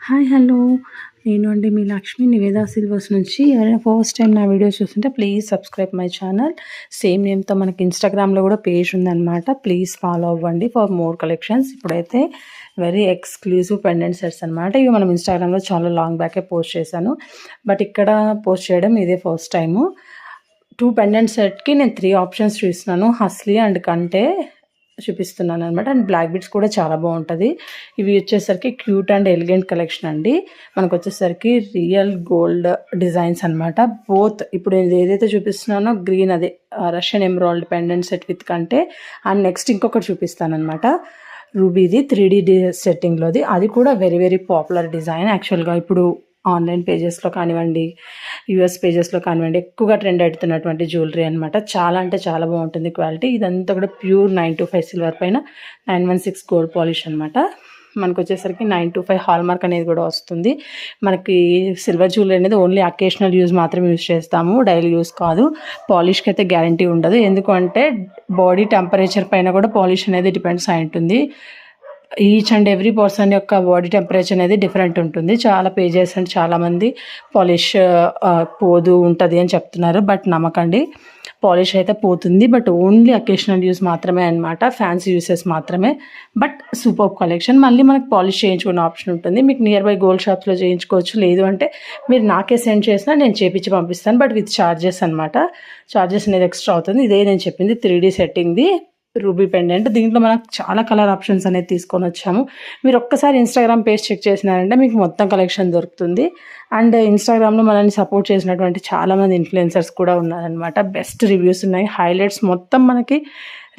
Hi hello నేను అండి మీ Lakshmi Nivetha Silvers నుంచి. ఎవరైనా ఫస్ట్ టైం నా వీడియోస్ చూస్తుంటే please subscribe my channel. Same నేమ్తో మనకి ఇన్స్టాగ్రామ్లో కూడా పేజ్ ఉందన్నమాట. ప్లీజ్ ఫాలో అవ్వండి ఫర్ మోర్ కలెక్షన్స్. ఇప్పుడైతే వెరీ ఎక్స్క్లూజివ్ పెండెంట్ సెట్స్ అనమాట. ఇవి మనం ఇన్స్టాగ్రామ్లో చాలా లాంగ్ బ్యాకే పోస్ట్ చేశాను, బట్ ఇక్కడ పోస్ట్ చేయడం ఇదే ఫస్ట్ టైము. 2 పెండెంట్ సెట్కి నేను 3 ఆప్షన్స్ చూస్తున్నాను. హస్లీ అండ్ కంటే చూపిస్తున్నాను అనమాట. అండ్ బ్లాక్ బీడ్స్ కూడా చాలా బాగుంటుంది. ఇవి వచ్చేసరికి క్యూట్ అండ్ ఎలిగెంట్ కలెక్షన్ అండి. మనకు వచ్చేసరికి రియల్ గోల్డ్ డిజైన్స్ అనమాట. బోత్ ఇప్పుడు నేను ఏదైతే చూపిస్తున్నానో గ్రీన్, అదే Russian emerald pendant set with కంటే, అండ్ నెక్స్ట్ ఇంకొకటి చూపిస్తాను అనమాట. రూబీది 3D సెట్టింగ్లోది. అది కూడా వెరీ వెరీ పాపులర్ డిజైన్. యాక్చువల్గా ఇప్పుడు ఆన్లైన్ పేజెస్లో కానివ్వండి, యూఎస్ పేజెస్లో కానివ్వండి, ఎక్కువగా ట్రెండ్ అవుతున్నటువంటి జ్యువెలరీ అనమాట. చాలా అంటే చాలా బాగుంటుంది క్వాలిటీ. ఇదంతా కూడా ప్యూర్ 925 సిల్వర్ పైన 916 గోల్డ్ పాలిష్ అనమాట. మనకు వచ్చేసరికి 925 హాల్ మార్క్ అనేది కూడా వస్తుంది. మనకి సిల్వర్ జ్యువెలరీ అనేది ఓన్లీ అకేషనల్ యూజ్ మాత్రమే యూజ్ చేస్తాము, డైలీ యూజ్ కాదు. పాలిష్కి అయితే గ్యారంటీ ఉండదు, ఎందుకంటే బాడీ టెంపరేచర్ పైన కూడా పాలిష్ అనేది డిపెండ్స్ అయి ఉంటుంది. ఈచ్ అండ్ ఎవ్రీ పర్సన్ యొక్క బాడీ టెంపరేచర్ అనేది డిఫరెంట్ ఉంటుంది. చాలా పేజెస్ అండ్ చాలామంది పాలిష్ పోదు ఉంటుంది అని చెప్తున్నారు, బట్ నమ్మకండి, పాలిష్ అయితే పోతుంది, బట్ ఓన్లీ అకేషనల్ యూస్ మాత్రమే అనమాట, ఫ్యాన్సీ యూసెస్ మాత్రమే. But super collection. మళ్ళీ మనకు పాలిష్ చేయించుకునే ఆప్షన్ ఉంటుంది. మీకు నియర్ బై గోల్డ్ షాప్స్లో చేయించుకోవచ్చు, లేదు అంటే మీరు నాకే సెండ్ చేసినా నేను చేపించి పంపిస్తాను, బట్ విత్ ఛార్జెస్ అనమాట. ఛార్జెస్ అనేది ఎక్స్ట్రా అవుతుంది. ఇదే నేను చెప్పింది 3D సెట్టింగ్ది రూబీ పెండెంట్. దీంట్లో మనకు చాలా కలర్ ఆప్షన్స్ అనేది తీసుకొని వచ్చాము. మీరు ఒక్కసారి ఇన్స్టాగ్రామ్ పేజ్ చెక్ చేసినారంటే మీకు మొత్తం కలెక్షన్ దొరుకుతుంది. అండ్ ఇన్స్టాగ్రామ్లో మనల్ని సపోర్ట్ చేసినటువంటి చాలామంది ఇన్ఫ్లుయెన్సర్స్ కూడా ఉన్నారనమాట. బెస్ట్ రివ్యూస్ ఉన్నాయి. హైలైట్స్ మొత్తం మనకి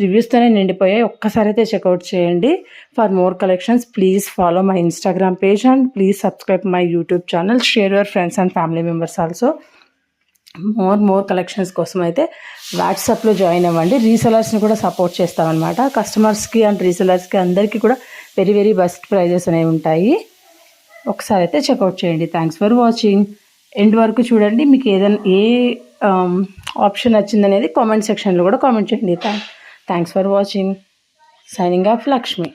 రివ్యూస్తోనే నిండిపోయాయి. ఒక్కసారి అయితే చెక్అవుట్ చేయండి. For more collections please follow my Instagram page and please subscribe my YouTube channel. Share your friends and family members also. More collections కోసం అయితే వాట్సాప్లో జాయిన్ అవ్వండి. రీసెలర్స్ని కూడా సపోర్ట్ చేస్తామన్నమాట. కస్టమర్స్కి అండ్ రీసెలర్స్కి అందరికీ కూడా వెరీ వెరీ బెస్ట్ ప్రైజెస్ అనేవి ఉంటాయి. ఒకసారి అయితే చెక్అవుట్ చేయండి. Thanks for watching. ఎండ్ వరకు చూడండి. మీకు ఏదైనా ఏ ఆప్షన్ నచ్చిందనేది కామెంట్ సెక్షన్లో కూడా కామెంట్ చేయండి. Thanks for watching. Signing off Lakshmi.